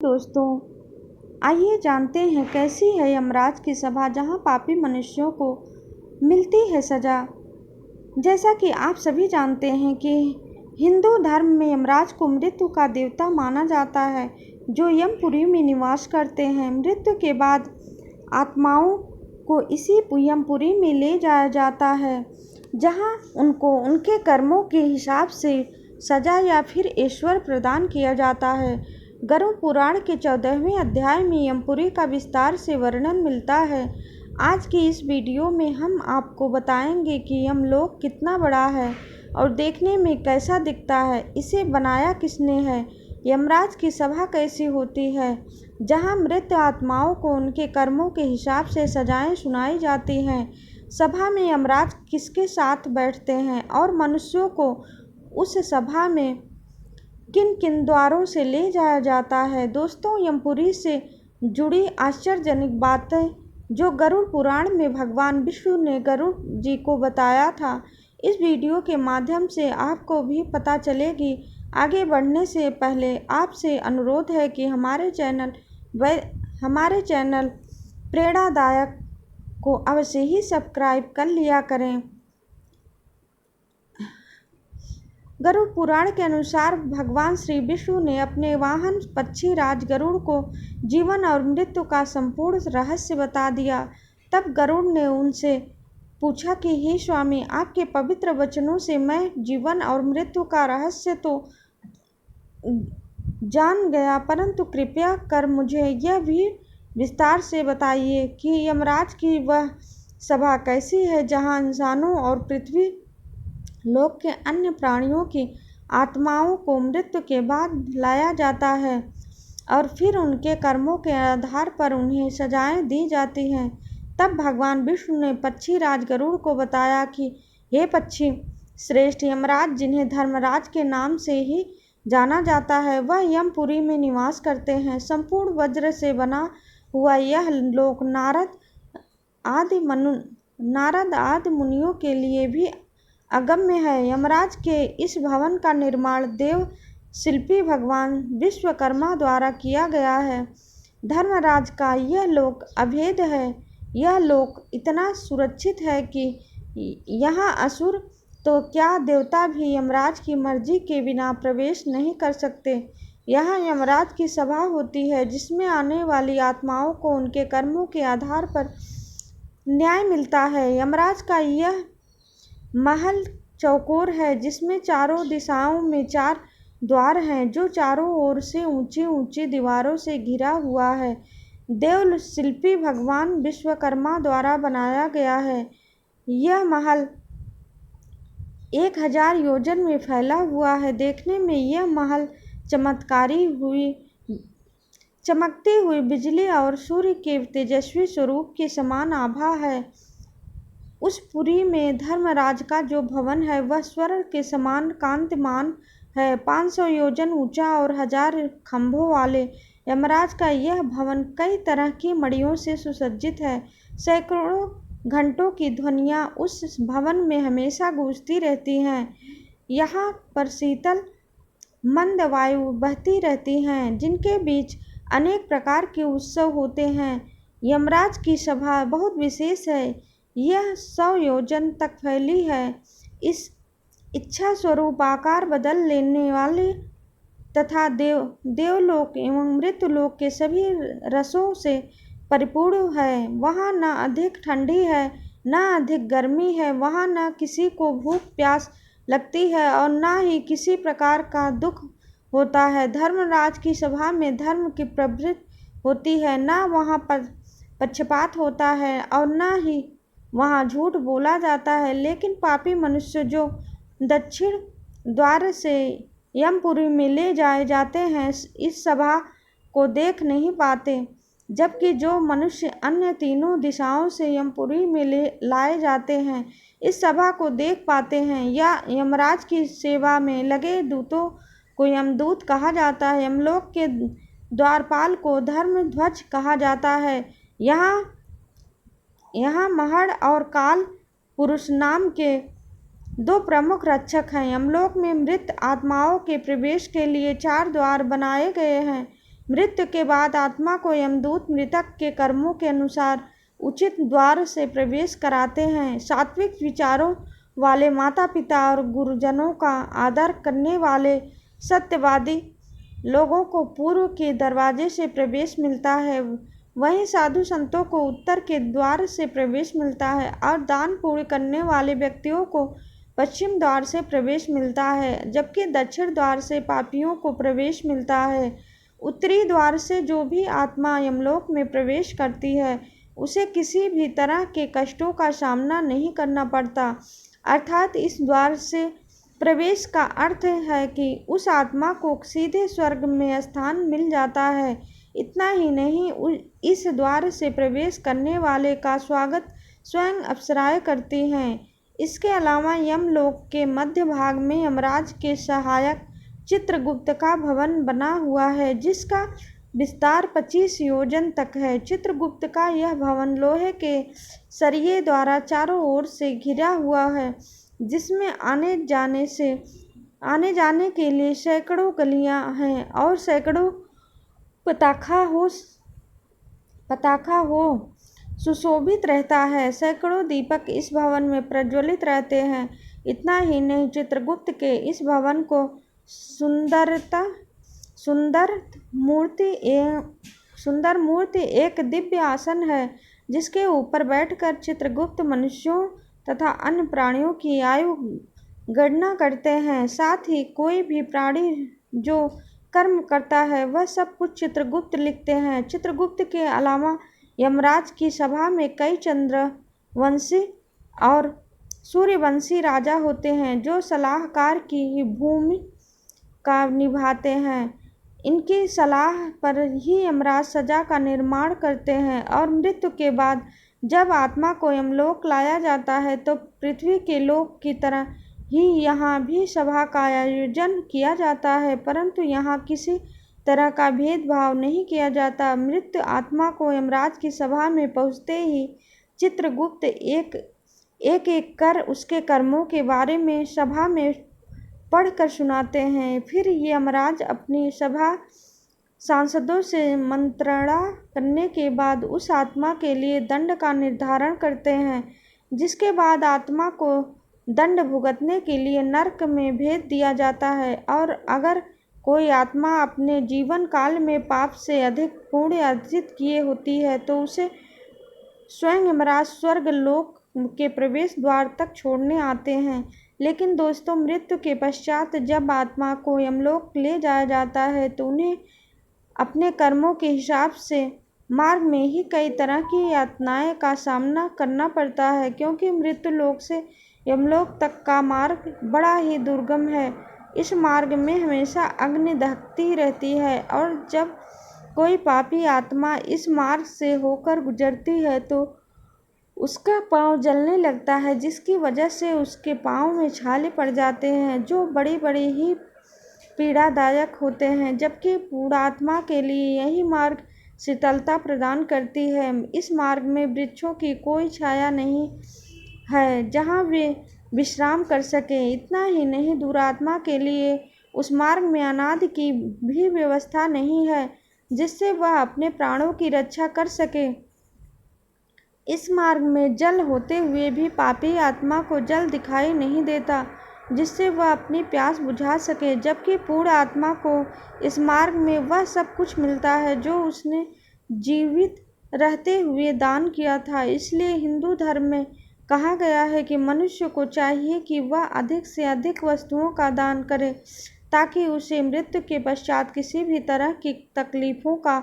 दोस्तों, आइए जानते हैं कैसी है यमराज की सभा जहां पापी मनुष्यों को मिलती है सजा। जैसा कि आप सभी जानते हैं कि हिंदू धर्म में यमराज को मृत्यु का देवता माना जाता है, जो यमपुरी में निवास करते हैं। मृत्यु के बाद आत्माओं को इसी यमपुरी में ले जाया जाता है, जहां उनको उनके कर्मों के हिसाब से सजा या फिर ईश्वर प्रदान किया जाता है। गरुड़ पुराण के 14वें अध्याय में यमपुरी का विस्तार से वर्णन मिलता है। आज की इस वीडियो में हम आपको बताएंगे कि यमलोक कितना बड़ा है और देखने में कैसा दिखता है, इसे बनाया किसने है, यमराज की सभा कैसी होती है, जहां मृत आत्माओं को उनके कर्मों के हिसाब से सजाएं सुनाई जाती हैं। सभा में यमराज किसके साथ बैठते हैं और मनुष्यों को उस सभा में किन किन द्वारों से ले जाया जाता है। दोस्तों, यमपुरी से जुड़ी आश्चर्यजनक बातें जो गरुड़ पुराण में भगवान विष्णु ने गरुड़ जी को बताया था, इस वीडियो के माध्यम से आपको भी पता चलेगी। आगे बढ़ने से पहले आपसे अनुरोध है कि हमारे चैनल प्रेरणादायक को अवश्य ही सब्सक्राइब कर लिया करें। गरुड़ पुराण के अनुसार भगवान श्री विष्णु ने अपने वाहन पक्षी राज गरुड़ को जीवन और मृत्यु का संपूर्ण रहस्य बता दिया। तब गरुड़ ने उनसे पूछा कि हे स्वामी, आपके पवित्र वचनों से मैं जीवन और मृत्यु का रहस्य तो जान गया, परंतु कृपया कर मुझे यह भी विस्तार से बताइए कि यमराज की वह सभा कैसी है जहाँ इंसानों और पृथ्वी लोक के अन्य प्राणियों की आत्माओं को मृत्यु के बाद लाया जाता है और फिर उनके कर्मों के आधार पर उन्हें सजाएं दी जाती हैं। तब भगवान विष्णु ने पक्षी राज गरुड़ को बताया कि हे पक्षी श्रेष्ठ, यमराज जिन्हें धर्मराज के नाम से ही जाना जाता है, वह यमपुरी में निवास करते हैं। संपूर्ण वज्र से बना हुआ यह लोक नारद आदि मुनियों के लिए भी अगम्य है। यमराज के इस भवन का निर्माण देव शिल्पी भगवान विश्वकर्मा द्वारा किया गया है। धर्मराज का यह लोक अभेद है। यह लोक इतना सुरक्षित है कि यहाँ असुर तो क्या देवता भी यमराज की मर्जी के बिना प्रवेश नहीं कर सकते। यहाँ यमराज की सभा होती है, जिसमें आने वाली आत्माओं को उनके कर्मों के आधार पर न्याय मिलता है। यमराज का यह महल चौकोर है, जिसमें चारों दिशाओं में 4 द्वार हैं, जो चारों ओर से ऊंची ऊंची दीवारों से घिरा हुआ है। देव शिल्पी भगवान विश्वकर्मा द्वारा बनाया गया है। यह महल 1000 योजन में फैला हुआ है। देखने में यह महल चमकती हुई बिजली और सूर्य के तेजस्वी स्वरूप के समान आभा है। उस पुरी में धर्मराज का जो भवन है, वह स्वर्ण के समान कांतिमान है। 500 योजन ऊंचा और 1000 खंभों वाले यमराज का यह भवन कई तरह की मड़ियों से सुसज्जित है। सैकड़ों घंटों की ध्वनियाँ उस भवन में हमेशा गूंजती रहती हैं। यहाँ पर शीतल मंद वायु बहती रहती हैं, जिनके बीच अनेक प्रकार के उत्सव होते हैं। यमराज की सभा बहुत विशेष है। यह 100 योजन तक फैली है। इस इच्छा स्वरूप आकार बदल लेने वाले तथा देवलोक एवं मृत्युलोक के सभी रसों से परिपूर्ण है। वहाँ न अधिक ठंडी है, न अधिक गर्मी है। वहाँ न किसी को भूख प्यास लगती है और न ही किसी प्रकार का दुख होता है। धर्मराज की सभा में धर्म की प्रवृत्ति होती है, न वहाँ पर पक्षपात होता है और न ही वहाँ झूठ बोला जाता है। लेकिन पापी मनुष्य जो दक्षिण द्वार से यमपुरी में ले जाए जाते हैं, इस सभा को देख नहीं पाते, जबकि जो मनुष्य अन्य तीनों दिशाओं से यमपुरी में लाए जाते हैं, इस सभा को देख पाते हैं। या यमराज की सेवा में लगे दूतों को यमदूत कहा जाता है। यमलोक के द्वारपाल को धर्मध्वज कहा जाता है। यहाँ महड़ और काल पुरुष नाम के 2 प्रमुख रक्षक हैं। यमलोक में मृत आत्माओं के प्रवेश के लिए 4 द्वार बनाए गए हैं। मृत्यु के बाद आत्मा को यमदूत मृतक के कर्मों के अनुसार उचित द्वार से प्रवेश कराते हैं। सात्विक विचारों वाले माता पिता और गुरुजनों का आदर करने वाले सत्यवादी लोगों को पूर्व के दरवाजे से प्रवेश मिलता है, वहीं साधु संतों को उत्तर के द्वार से प्रवेश मिलता है और दान पुण्य करने वाले व्यक्तियों को पश्चिम द्वार से प्रवेश मिलता है, जबकि दक्षिण द्वार से पापियों को प्रवेश मिलता है। उत्तरी द्वार से जो भी आत्मा यमलोक में प्रवेश करती है उसे किसी भी तरह के कष्टों का सामना नहीं करना पड़ता, अर्थात इस द्वार से प्रवेश का अर्थ है कि उस आत्मा को सीधे स्वर्ग में स्थान मिल जाता है। इतना ही नहीं, इस द्वार से प्रवेश करने वाले का स्वागत स्वयं अप्सराएं करती हैं। इसके अलावा यमलोक के मध्य भाग में यमराज के सहायक चित्रगुप्त का भवन बना हुआ है, जिसका विस्तार 25 योजन तक है। चित्रगुप्त का यह भवन लोहे के सरिये द्वारा चारों ओर से घिरा हुआ है, जिसमें आने जाने के लिए सैकड़ों गलियां हैं और सैकड़ों पताखा हो सुशोभित रहता है। सैकड़ों दीपक इस भवन में प्रज्वलित रहते हैं। इतना ही नहीं, चित्रगुप्त के इस भवन को सुंदर मूर्ति एक दिव्य आसन है, जिसके ऊपर बैठकर चित्रगुप्त मनुष्यों तथा अन्य प्राणियों की आयु गणना करते हैं। साथ ही कोई भी प्राणी जो कर्म करता है वह सब कुछ चित्रगुप्त लिखते हैं। चित्रगुप्त के अलावा यमराज की सभा में कई चंद्रवंशी और सूर्यवंशी राजा होते हैं, जो सलाहकार की भूमिका निभाते हैं। इनकी सलाह पर ही यमराज सजा का निर्माण करते हैं और मृत्यु के बाद जब आत्मा को यमलोक लाया जाता है तो पृथ्वी के लोक की तरह ही यहाँ भी सभा का आयोजन किया जाता है, परंतु यहाँ किसी तरह का भेदभाव नहीं किया जाता। मृत्यु आत्मा को यमराज की सभा में पहुँचते ही चित्रगुप्त एक कर उसके कर्मों के बारे में सभा में पढ़कर सुनाते हैं। फिर यमराज अपनी सभा सांसदों से मंत्रणा करने के बाद उस आत्मा के लिए दंड का निर्धारण करते हैं, जिसके बाद आत्मा को दंड भुगतने के लिए नरक में भेज दिया जाता है। और अगर कोई आत्मा अपने जीवन काल में पाप से अधिक पुण्य अर्जित किए होती है तो उसे स्वयं यमराज स्वर्ग लोक के प्रवेश द्वार तक छोड़ने आते हैं। लेकिन दोस्तों, मृत्यु के पश्चात जब आत्मा को यमलोक ले जाया जाता है तो उन्हें अपने कर्मों के हिसाब से मार्ग में ही कई तरह की यातनाएं का सामना करना पड़ता है, क्योंकि मृत्यु लोक से यमलोक तक का मार्ग बड़ा ही दुर्गम है। इस मार्ग में हमेशा अग्नि दहकती रहती है और जब कोई पापी आत्मा इस मार्ग से होकर गुजरती है तो उसका पाँव जलने लगता है, जिसकी वजह से उसके पाँव में छाले पड़ जाते हैं, जो बड़ी बड़ी ही पीड़ादायक होते हैं। जबकि पुण्यात्मा के लिए यही मार्ग शीतलता प्रदान करती है। इस मार्ग में वृक्षों की कोई छाया नहीं है जहाँ वे विश्राम कर सके। इतना ही नहीं, दुरात्मा के लिए उस मार्ग में अनादि की भी व्यवस्था नहीं है, जिससे वह अपने प्राणों की रक्षा कर सके। इस मार्ग में जल होते हुए भी पापी आत्मा को जल दिखाई नहीं देता, जिससे वह अपनी प्यास बुझा सके, जबकि पूर्ण आत्मा को इस मार्ग में वह सब कुछ मिलता है जो उसने जीवित रहते हुए दान किया था। इसलिए हिंदू धर्म में कहा गया है कि मनुष्य को चाहिए कि वह अधिक से अधिक वस्तुओं का दान करे, ताकि उसे मृत्यु के पश्चात किसी भी तरह की तकलीफों का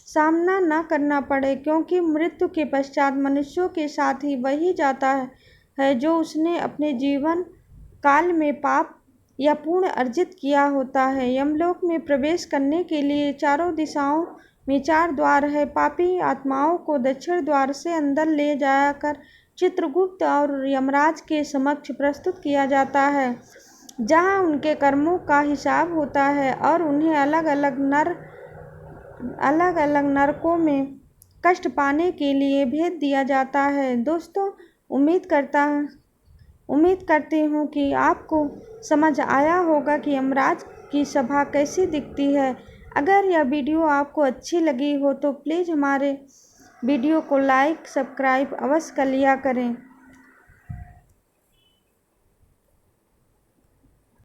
सामना न करना पड़े, क्योंकि मृत्यु के पश्चात मनुष्यों के साथ ही वही जाता है जो उसने अपने जीवन काल में पाप या पुण्य अर्जित किया होता है। यमलोक में प्रवेश करने के लिए चारों दिशाओं में 4 द्वार है। पापी आत्माओं को दक्षिण द्वार से अंदर ले जाकर चित्रगुप्त और यमराज के समक्ष प्रस्तुत किया जाता है, जहां उनके कर्मों का हिसाब होता है और उन्हें अलग अलग नरकों में कष्ट पाने के लिए भेज दिया जाता है। दोस्तों, उम्मीद करती हूँ कि आपको समझ आया होगा कि यमराज की सभा कैसी दिखती है। अगर यह वीडियो आपको अच्छी लगी हो तो प्लीज़ हमारे वीडियो को लाइक सब्सक्राइब अवश्य कर लिया करें।